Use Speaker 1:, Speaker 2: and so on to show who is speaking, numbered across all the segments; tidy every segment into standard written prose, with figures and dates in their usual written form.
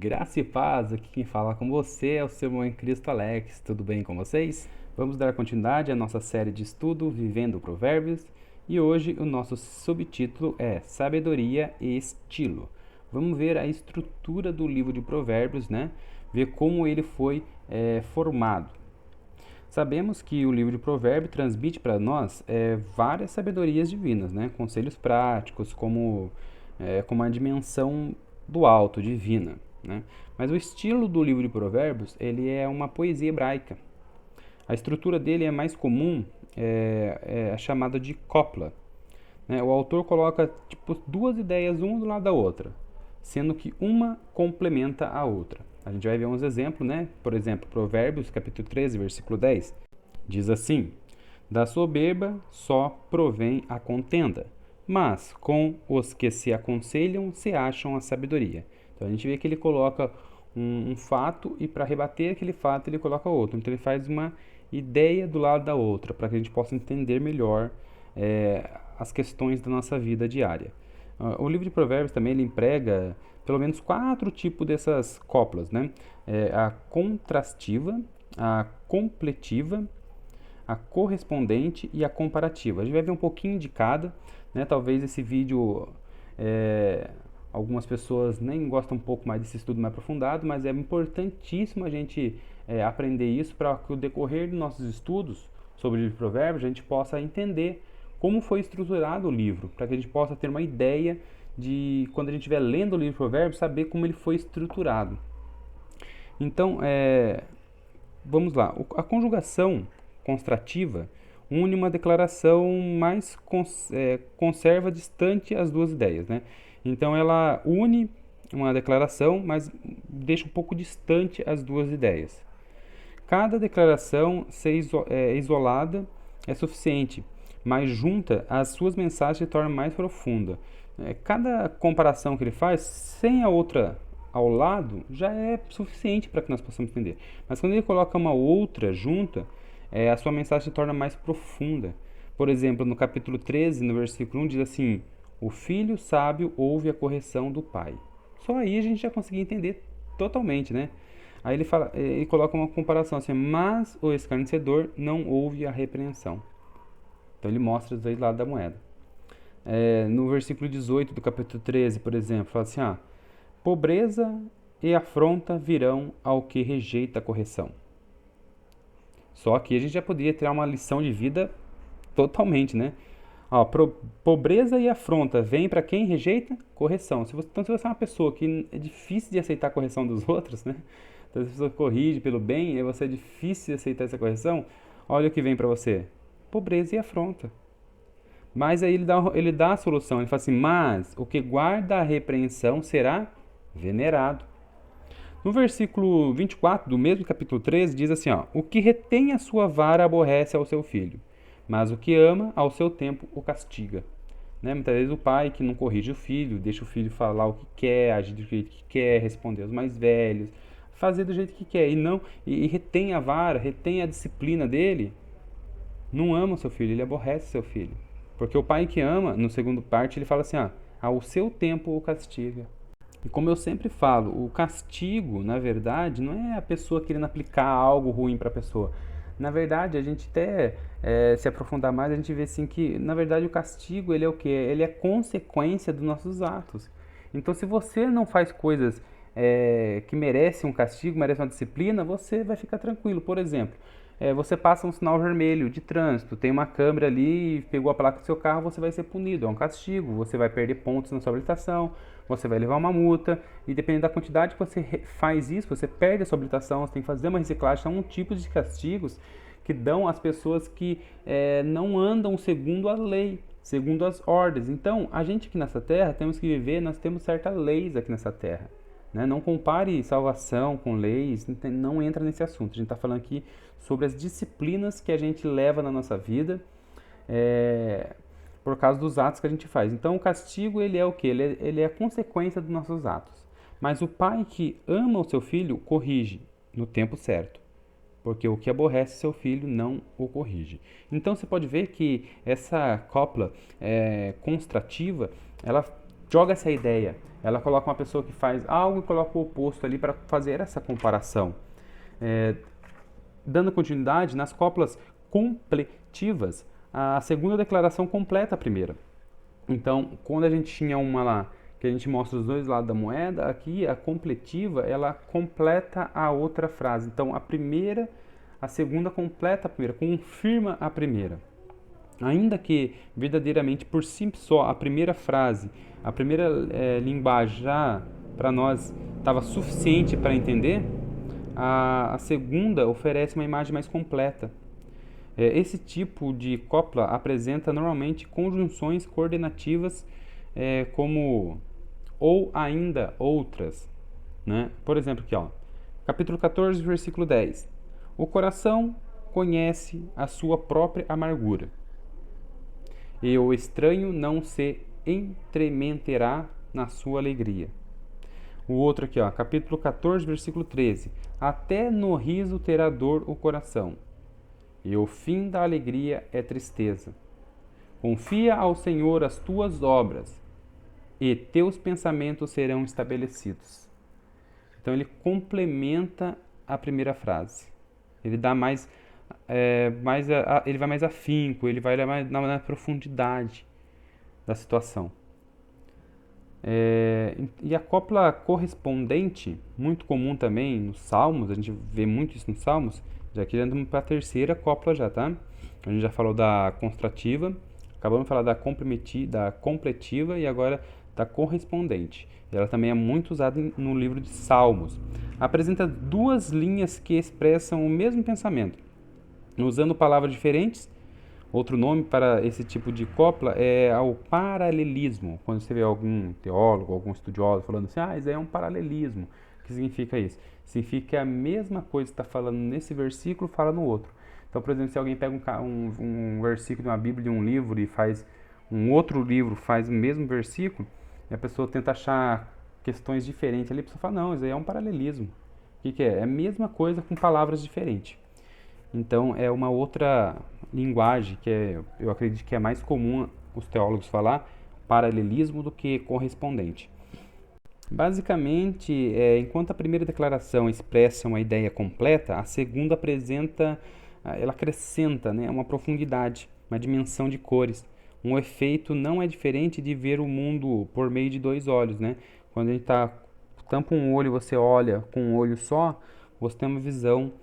Speaker 1: Graça e paz, aqui quem fala com você é o seu irmão em Cristo Alex, tudo bem com vocês? Vamos dar continuidade à nossa série de estudo Vivendo Provérbios e hoje o nosso subtítulo é Sabedoria e Estilo. Vamos ver a estrutura do livro de Provérbios, né? Ver como ele foi formado. Sabemos que o livro de Provérbios transmite para nós várias sabedorias divinas, né? Conselhos práticos, como a dimensão do alto, divina, né? Mas o estilo do livro de Provérbios, ele é uma poesia hebraica. A estrutura dele é mais comum, é a chamada de copla, né? O autor coloca tipo duas ideias uma do lado da outra, sendo que uma complementa a outra. A gente vai ver uns exemplos, né? Por exemplo, Provérbios, capítulo 13, versículo 10, diz assim: Da soberba só provém a contenda, mas com os que se aconselham se acham a sabedoria. Então a gente vê que ele coloca um fato e para rebater aquele fato ele coloca outro. Então ele faz uma ideia do lado da outra para que a gente possa entender melhor as questões da nossa vida diária. O livro de Provérbios também ele emprega pelo menos 4 tipos dessas coplas, né? A contrastiva, a completiva, a correspondente e a comparativa. A gente vai ver um pouquinho de cada, né? Talvez esse vídeo, algumas pessoas nem gostam um pouco mais desse estudo mais aprofundado, mas é importantíssimo a gente aprender isso para que o decorrer dos nossos estudos sobre o livro de Provérbios a gente possa entender como foi estruturado o livro, para que a gente possa ter uma ideia de, quando a gente estiver lendo o livro de Provérbios, saber como ele foi estruturado. Então, vamos lá. A conjugação constrativa une uma declaração, mas conserva distante as duas ideias, né? Então, ela une uma declaração, mas deixa um pouco distante as duas ideias. Cada declaração ser isolada é suficiente, mas junta as suas mensagens se torna mais profunda. Cada comparação que ele faz, sem a outra ao lado, já é suficiente para que nós possamos entender. Mas quando ele coloca uma outra junta, a sua mensagem se torna mais profunda. Por exemplo, no capítulo 13, no versículo 1, diz assim: O filho sábio ouve a correção do pai. Só aí a gente já conseguiu entender totalmente, né? Aí ele coloca uma comparação assim: Mas o escarnecedor não ouve a repreensão. Então ele mostra os dois lados da moeda. No versículo 18 do capítulo 13, por exemplo, fala assim: Pobreza e afronta virão ao que rejeita a correção. Só que a gente já poderia tirar uma lição de vida totalmente, né? Pobreza e afronta vem para quem rejeita correção. Então, se você é uma pessoa que é difícil de aceitar a correção dos outros, né? Então, se a pessoa corrige pelo bem e você é difícil de aceitar essa correção, olha o que vem para você: pobreza e afronta. Mas aí ele dá a solução, ele fala assim: mas o que guarda a repreensão será venerado. No versículo 24 do mesmo capítulo 13 diz assim: o que retém a sua vara aborrece ao seu filho, mas o que ama ao seu tempo o castiga. Né? Muitas vezes o pai que não corrige o filho, deixa o filho falar o que quer, agir do jeito que quer, responder aos mais velhos, fazer do jeito que quer e retém a vara, retém a disciplina dele, não ama o seu filho, ele aborrece seu filho. Porque o pai que ama, no segundo parte, ele fala assim: ao seu tempo o castiga. E como eu sempre falo, o castigo, na verdade, não é a pessoa querendo aplicar algo ruim para a pessoa. Na verdade, a gente até se aprofundar mais, a gente vê assim que, na verdade, o castigo, ele é o quê? Ele é consequência dos nossos atos. Então, se você não faz coisas que merecem um castigo, merecem uma disciplina, você vai ficar tranquilo. Por exemplo, você passa um sinal vermelho de trânsito, tem uma câmera ali, pegou a placa do seu carro, você vai ser punido, é um castigo, você vai perder pontos na sua habilitação, você vai levar uma multa, e dependendo da quantidade que você faz isso, você perde a sua habilitação, você tem que fazer uma reciclagem. São um tipo de castigos que dão às pessoas que não andam segundo a lei, segundo as ordens. Então, a gente aqui nessa terra temos que viver, nós temos certas leis aqui nessa terra. Né? Não compare salvação com leis, não entra nesse assunto. A gente está falando aqui sobre as disciplinas que a gente leva na nossa vida por causa dos atos que a gente faz. Então o castigo ele é o quê? Ele é a consequência dos nossos atos. Mas o pai que ama o seu filho corrige no tempo certo, porque o que aborrece seu filho não o corrige. Então você pode ver que essa copla construtiva, ela joga essa ideia. Ela coloca uma pessoa que faz algo e coloca o oposto ali para fazer essa comparação. Dando continuidade, nas cópulas completivas, a segunda declaração completa a primeira. Então, quando a gente tinha uma lá, que a gente mostra os dois lados da moeda, aqui a completiva, ela completa a outra frase. Então, a segunda completa a primeira, confirma a primeira. Ainda que verdadeiramente por si só a primeira frase, a primeira linguagem já para nós estava suficiente para entender, a segunda oferece uma imagem mais completa. Esse tipo de cópula apresenta normalmente conjunções coordenativas como ou ainda outras. Né? Por exemplo, aqui, ó, capítulo 14, versículo 10. O coração conhece a sua própria amargura, e o estranho não se entremeterá na sua alegria. O outro aqui, ó, capítulo 14, versículo 13. Até no riso terá dor o coração, e o fim da alegria é tristeza. Confia ao Senhor as tuas obras, e teus pensamentos serão estabelecidos. Então ele complementa a primeira frase. Ele dá ele vai mais afinco, ele vai mais na profundidade da situação. E a cópula correspondente, muito comum também nos Salmos, a gente vê muito isso nos Salmos, já que andamos para a terceira cópula já, tá? A gente já falou da construtiva, acabamos de falar da completiva e agora da correspondente. Ela também é muito usada no livro de Salmos. Apresenta duas linhas que expressam o mesmo pensamento, usando palavras diferentes. Outro nome para esse tipo de cópula é o paralelismo. Quando você vê algum teólogo, algum estudioso falando assim, isso aí é um paralelismo. O que significa isso? Significa que a mesma coisa que está falando nesse versículo, fala no outro. Então, por exemplo, se alguém pega um versículo de uma Bíblia, de um livro, e faz um outro livro, faz o mesmo versículo, e a pessoa tenta achar questões diferentes ali, a pessoa fala, não, isso aí é um paralelismo. O que é? É a mesma coisa com palavras diferentes. Então, é uma outra linguagem que eu acredito que é mais comum os teólogos falar, paralelismo, do que correspondente. Basicamente, enquanto a primeira declaração expressa uma ideia completa, a segunda ela acrescenta, né, uma profundidade, uma dimensão de cores. Um efeito não é diferente de ver o mundo por meio de dois olhos, né? Quando a gente tampa um olho e você olha com um olho só, você tem uma visão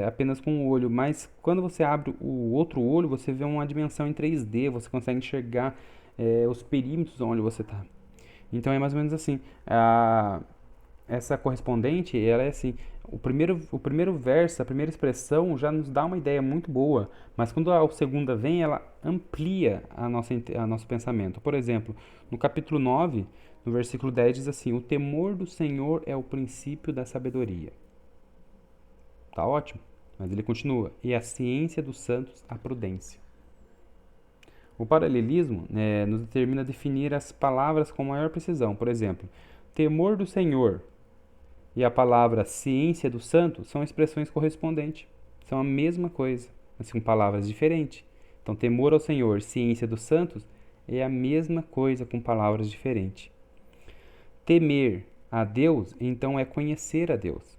Speaker 1: apenas com um olho, mas quando você abre o outro olho, você vê uma dimensão em 3D, você consegue enxergar os perímetros onde você está. Então é mais ou menos assim. Essa correspondente, ela é assim, o primeiro verso, a primeira expressão já nos dá uma ideia muito boa, mas quando a segunda vem, ela amplia nosso pensamento. Por exemplo, no capítulo 9, no versículo 10, diz assim, o temor do Senhor é o princípio da sabedoria. Tá ótimo, mas ele continua, e a ciência dos santos, a prudência. O paralelismo nos determina definir as palavras com maior precisão. Por exemplo, temor do Senhor e a palavra ciência do santo são expressões correspondentes. São a mesma coisa, mas com palavras diferentes. Então, temor ao Senhor, ciência dos santos é a mesma coisa com palavras diferentes. Temer a Deus, então, é conhecer a Deus.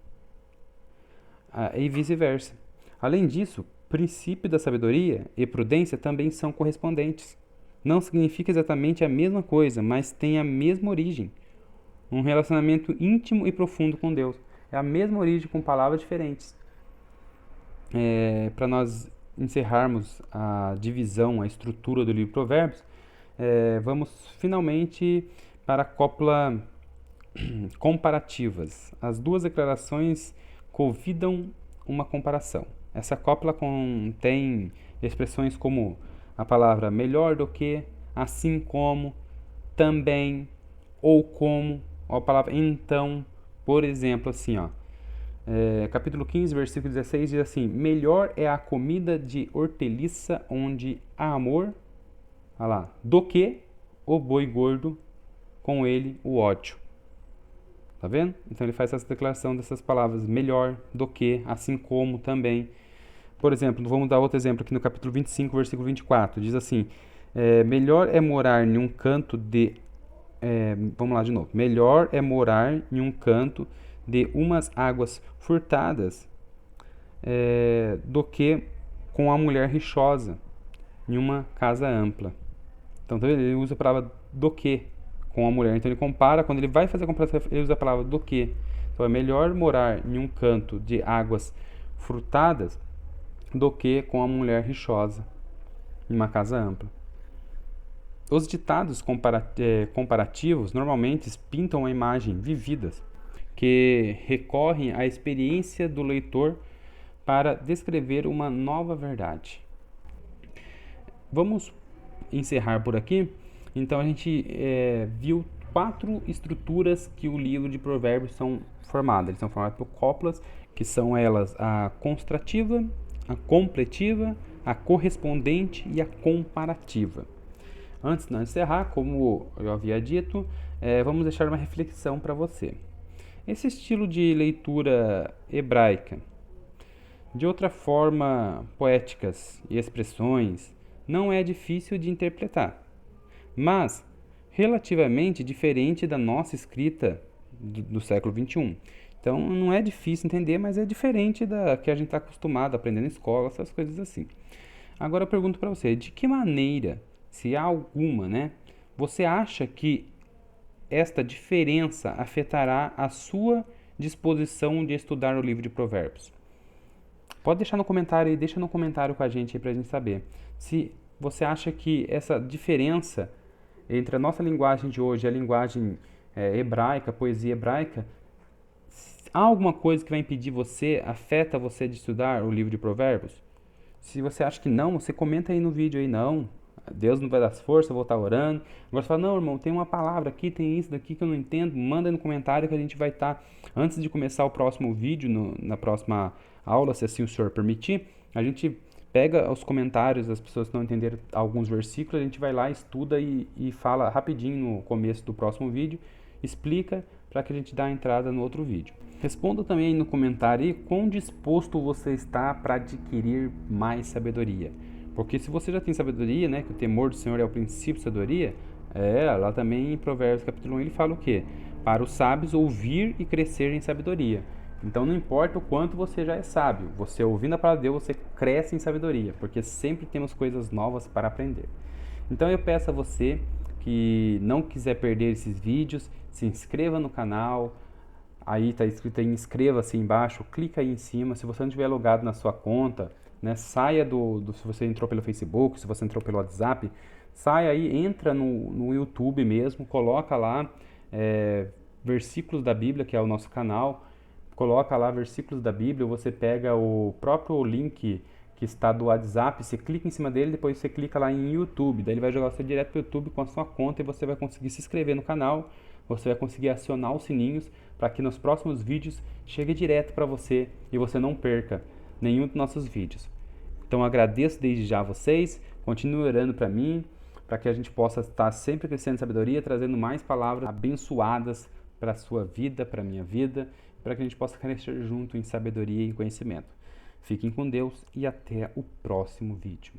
Speaker 1: E vice-versa. Além disso, princípio da sabedoria e prudência também são correspondentes. Não significa exatamente a mesma coisa, mas tem a mesma origem. Um relacionamento íntimo e profundo com Deus. É a mesma origem com palavras diferentes. Para nós encerrarmos a divisão, a estrutura do livro de Provérbios, vamos finalmente para a cópula comparativas. As duas declarações convidam uma comparação. Essa cópula contém expressões como a palavra melhor do que, assim como, também, ou como, ou a palavra então. Por exemplo, assim, capítulo 15, versículo 16 diz assim, melhor é a comida de horteliça onde há amor, do que o boi gordo, com ele o ódio. Tá vendo? Então ele faz essa declaração dessas palavras, melhor, do que, assim como, também. Por exemplo, vamos dar outro exemplo aqui no capítulo 25, versículo 24. Diz assim, melhor é morar em um canto de vamos lá de novo. Melhor é morar em um canto de umas águas furtadas do que com a mulher rixosa em uma casa ampla. Então ele usa a palavra do que com a mulher. Então ele compara, quando ele vai fazer a comparação, ele usa a palavra do que. Então é melhor morar em um canto de águas furtadas do que com a mulher rixosa em uma casa ampla. Os ditados comparativos normalmente pintam a imagem vividas, que recorrem à experiência do leitor para descrever uma nova verdade. Vamos encerrar por aqui. Então a gente viu 4 estruturas que o livro de Provérbios são formadas. Eles são formados por cópulas, que são elas a construtiva, a completiva, a correspondente e a comparativa. Antes de encerrar, como eu havia dito, vamos deixar uma reflexão para você. Esse estilo de leitura hebraica, de outra forma, poéticas e expressões, não é difícil de interpretar, mas relativamente diferente da nossa escrita do século XXI. Então não é difícil entender, mas é diferente da que a gente está acostumado a aprender na escola, essas coisas assim. Agora eu pergunto para você, de que maneira, se há alguma, você acha que esta diferença afetará a sua disposição de estudar o livro de Provérbios? Pode deixar no comentário aí, deixa no comentário com a gente aí pra gente saber. Se você acha que essa diferença entre a nossa linguagem de hoje e a linguagem hebraica, poesia hebraica, há alguma coisa que vai impedir você, afeta você de estudar o livro de Provérbios? Se você acha que não, você comenta aí no vídeo aí, não. Deus não vai dar força, eu vou estar orando. Agora você fala, não, irmão, tem uma palavra aqui, tem isso daqui que eu não entendo. Manda aí no comentário que a gente vai estar, antes de começar o próximo vídeo, na próxima aula, se assim o senhor permitir, a gente pega os comentários das pessoas que não entenderam alguns versículos, a gente vai lá, estuda e fala rapidinho no começo do próximo vídeo, explica para que a gente dê a entrada no outro vídeo. Responda também aí no comentário aí quão disposto você está para adquirir mais sabedoria. Porque se você já tem sabedoria, que o temor do Senhor é o princípio de sabedoria, lá também em Provérbios capítulo 1 ele fala o quê? Para os sábios ouvir e crescer em sabedoria. Então não importa o quanto você já é sábio, você ouvindo a palavra de Deus, você cresce em sabedoria, porque sempre temos coisas novas para aprender. Então eu peço a você que não quiser perder esses vídeos, se inscreva no canal, aí está escrito aí, inscreva-se embaixo, clica aí em cima, se você não estiver logado na sua conta, saia se você entrou pelo Facebook, se você entrou pelo WhatsApp, saia aí, entra no YouTube mesmo, coloca lá versículos da Bíblia, que é o nosso canal, coloca lá versículos da Bíblia, você pega o próprio link que está do WhatsApp, você clica em cima dele, depois você clica lá em YouTube, daí ele vai jogar você direto para o YouTube com a sua conta e você vai conseguir se inscrever no canal, você vai conseguir acionar os sininhos para que nos próximos vídeos chegue direto para você e você não perca nenhum dos nossos vídeos. Então agradeço desde já a vocês, continue orando para mim, para que a gente possa estar sempre crescendo em sabedoria, trazendo mais palavras abençoadas para a sua vida, para a minha vida, para que a gente possa crescer junto em sabedoria e conhecimento. Fiquem com Deus e até o próximo vídeo.